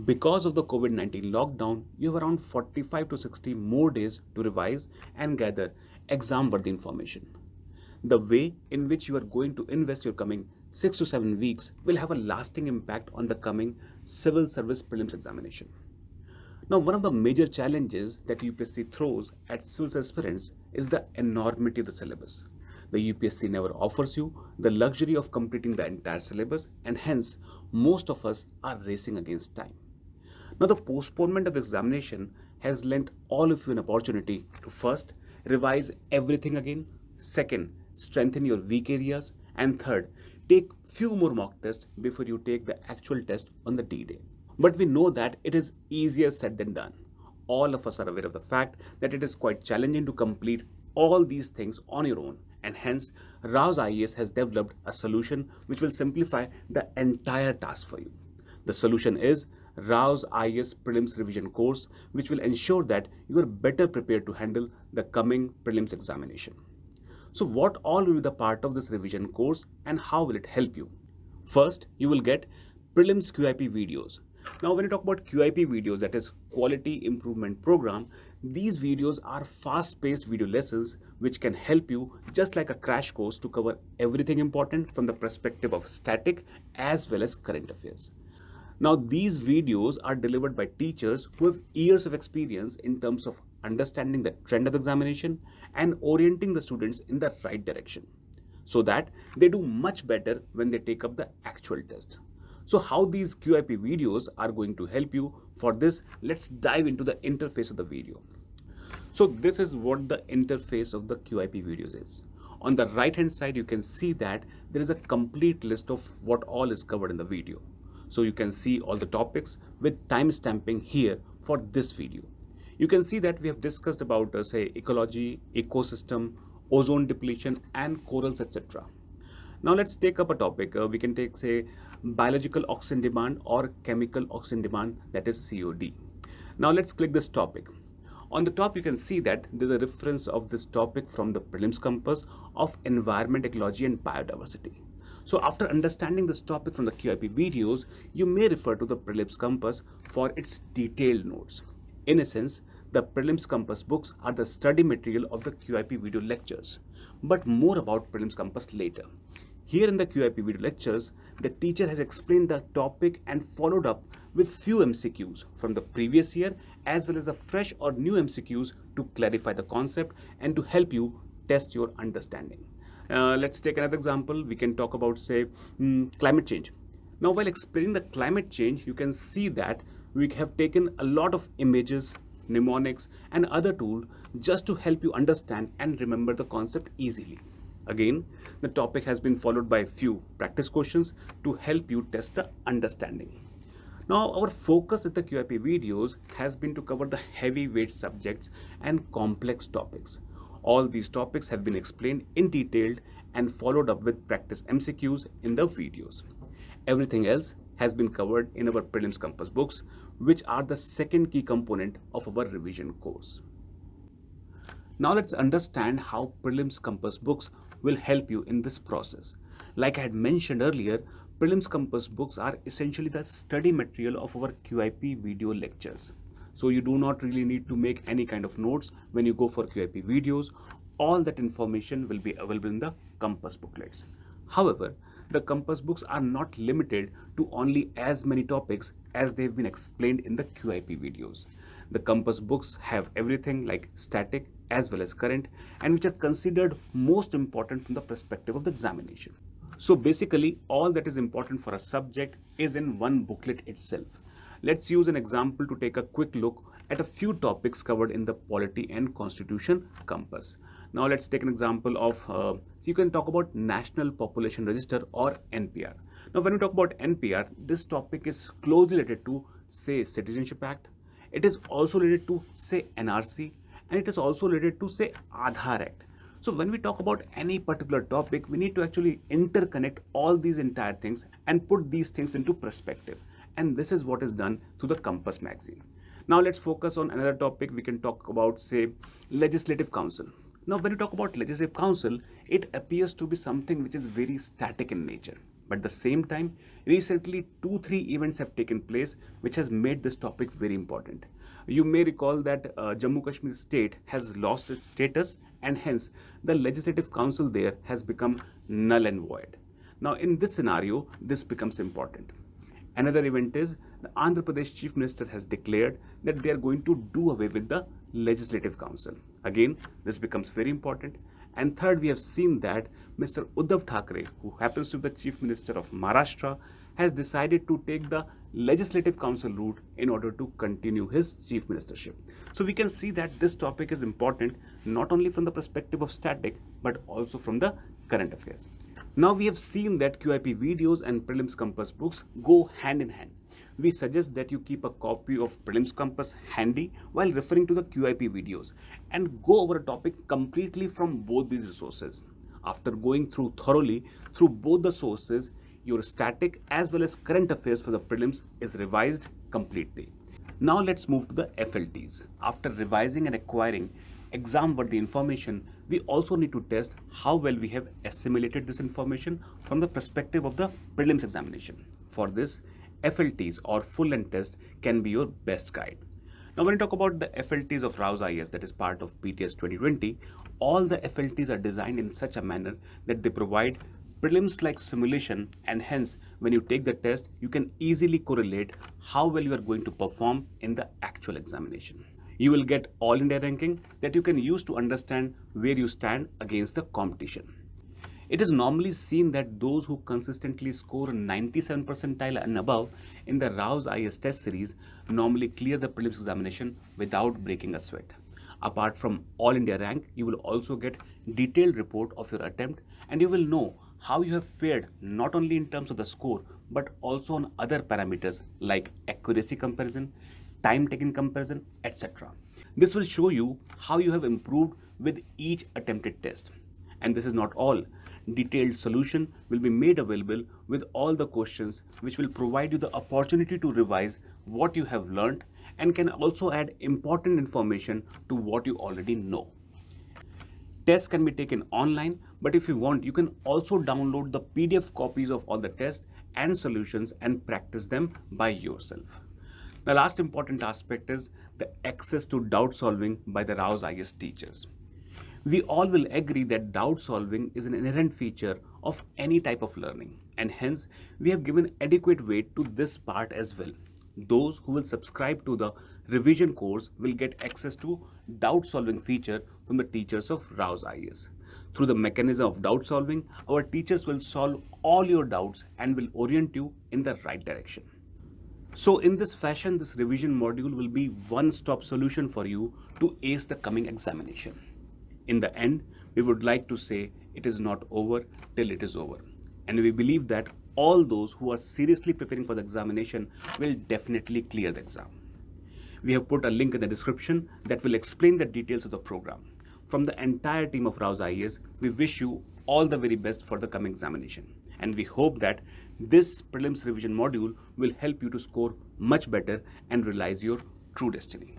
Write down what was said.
Because of the COVID-19 lockdown, you have around 45 to 60 more days to revise and gather exam-worthy information. The way in which you are going to invest your coming 6 to 7 weeks will have a lasting impact on the coming civil service prelims examination. Now, one of the major challenges that UPSC throws at civil aspirants is the enormity of the syllabus. The UPSC never offers you the luxury of completing the entire syllabus, and hence, most of us are racing against time. Now, the postponement of the examination has lent all of you an opportunity to first, revise everything again, second, strengthen your weak areas, and third, take few more mock tests before you take the actual test on the D-Day. But we know that it is easier said than done. All of us are aware of the fact that it is quite challenging to complete all these things on your own, and hence Rao's IAS has developed a solution which will simplify the entire task for you. The solution is Rao's IAS Prelims Revision Course, which will ensure that you are better prepared to handle the coming prelims examination. So what all will be the part of this revision course and how will it help you? First, you will get Prelims QIP videos. Now, when you talk about QIP videos, that is Quality Improvement Program, these videos are fast-paced video lessons which can help you just like a crash course to cover everything important from the perspective of static as well as current affairs. Now, these videos are delivered by teachers who have years of experience in terms of understanding the trend of the examination and orienting the students in the right direction so that they do much better when they take up the actual test. So how these QIP videos are going to help you? For this, let's dive into the interface of the video. So this is what the interface of the QIP videos is. On the right hand side, you can see that there is a complete list of what all is covered in the video. So you can see all the topics with time stamping here for this video. You can see that we have discussed about say ecology, ecosystem, ozone depletion and corals, etc. Now let's take up a topic. We can take say biological oxygen demand or chemical oxygen demand, that is COD. Now let's click this topic. On the top you can see that there's a reference of this topic from the Prelims Compass of environment, ecology and biodiversity. So after understanding this topic from the QIP videos, you may refer to the Prelims Compass for its detailed notes. In essence, the Prelims Compass books are the study material of the QIP video lectures, but more about Prelims Compass later. Here in the QIP video lectures, the teacher has explained the topic and followed up with few MCQs from the previous year as well as the fresh or new MCQs to clarify the concept and to help you test your understanding. Let's take another example. We can talk about say climate change. Now while explaining the climate change, you can see that we have taken a lot of images, mnemonics and other tools just to help you understand and remember the concept easily. Again, the topic has been followed by a few practice questions to help you test the understanding. Now, our focus at the QIP videos has been to cover the heavyweight subjects and complex topics. All these topics have been explained in detail and followed up with practice MCQs in the videos. Everything else has been covered in our Prelims Compass books, which are the second key component of our revision course. Now let's understand how Prelims Compass books will help you in this process. Like I had mentioned earlier, Prelims Compass books are essentially the study material of our QIP video lectures. So you do not really need to make any kind of notes when you go for QIP videos. All that information will be available in the Compass booklets. However, the Compass books are not limited to only as many topics as they've been explained in the QIP videos. The Compass books have everything like static as well as current and which are considered most important from the perspective of the examination. So basically all that is important for a subject is in one booklet itself. Let's use an example to take a quick look at a few topics covered in the Polity and Constitution Compass. Now let's take an example of, so you can talk about National Population Register or NPR. Now when we talk about NPR, this topic is closely related to say Citizenship Act. It is also related to say NRC and it is also related to say Aadhaar Act. So when we talk about any particular topic, we need to actually interconnect all these entire things and put these things into perspective. And this is what is done through the Compass magazine. Now let's focus on another topic. We can talk about say Legislative Council. Now when you talk about Legislative Council, it appears to be something which is very static in nature. But at the same time, recently 2-3 events have taken place which has made this topic very important. You may recall that Jammu Kashmir state has lost its status, and hence the legislative council there has become null and void. Now in this scenario, this becomes important. Another event is the Andhra Pradesh Chief Minister has declared that they are going to do away with the Legislative Council. Again, this becomes very important. And third, we have seen that Mr. Uddhav Thackeray, who happens to be the Chief Minister of Maharashtra, has decided to take the Legislative Council route in order to continue his Chief Ministership. So we can see that this topic is important not only from the perspective of static but also from the current affairs. Now we have seen that QIPP videos and Prelims Compass books go hand in hand. We suggest that you keep a copy of Prelims Compass handy while referring to the QIPP videos and go over a topic completely from both these resources. After going through thoroughly through both the sources, your static as well as current affairs for the prelims is revised completely. Now let's move to the FLTs. After revising and acquiring exam-worthy information, we also need to test how well we have assimilated this information from the perspective of the prelims examination. For this, FLTs or full-length test can be your best guide. Now when we talk about the FLTs of Rao's IAS, that is part of PTS 2020, all the FLTs are designed in such a manner that they provide prelims-like simulation, and hence when you take the test, you can easily correlate how well you are going to perform in the actual examination. You will get all India ranking that you can use to understand where you stand against the competition. It is normally seen that those who consistently score 97 percentile and above in the Rao's IAS test series normally clear the prelims examination without breaking a sweat. Apart from all India rank, you will also get detailed report of your attempt, and you will know how you have fared not only in terms of the score but also on other parameters like accuracy comparison, time taken comparison, etc. This will show you how you have improved with each attempted test. And this is not all. Detailed solution will be made available with all the questions, which will provide you the opportunity to revise what you have learned and can also add important information to what you already know. Tests can be taken online, but if you want, you can also download the PDF copies of all the tests and solutions and practice them by yourself. The last important aspect is the access to doubt solving by the Rao's IAS teachers. We all will agree that doubt solving is an inherent feature of any type of learning, and hence we have given adequate weight to this part as well. Those who will subscribe to the revision course will get access to doubt solving feature from the teachers of Rao's IAS. Through the mechanism of doubt solving, our teachers will solve all your doubts and will orient you in the right direction. So in this fashion, this revision module will be one-stop solution for you to ace the coming examination. In the end, we would like to say it is not over till it is over. And we believe that all those who are seriously preparing for the examination will definitely clear the exam. We have put a link in the description that will explain the details of the program. From the entire team of Rao's IAS, we wish you all the very best for the coming examination. And we hope that this prelims revision module will help you to score much better and realize your true destiny.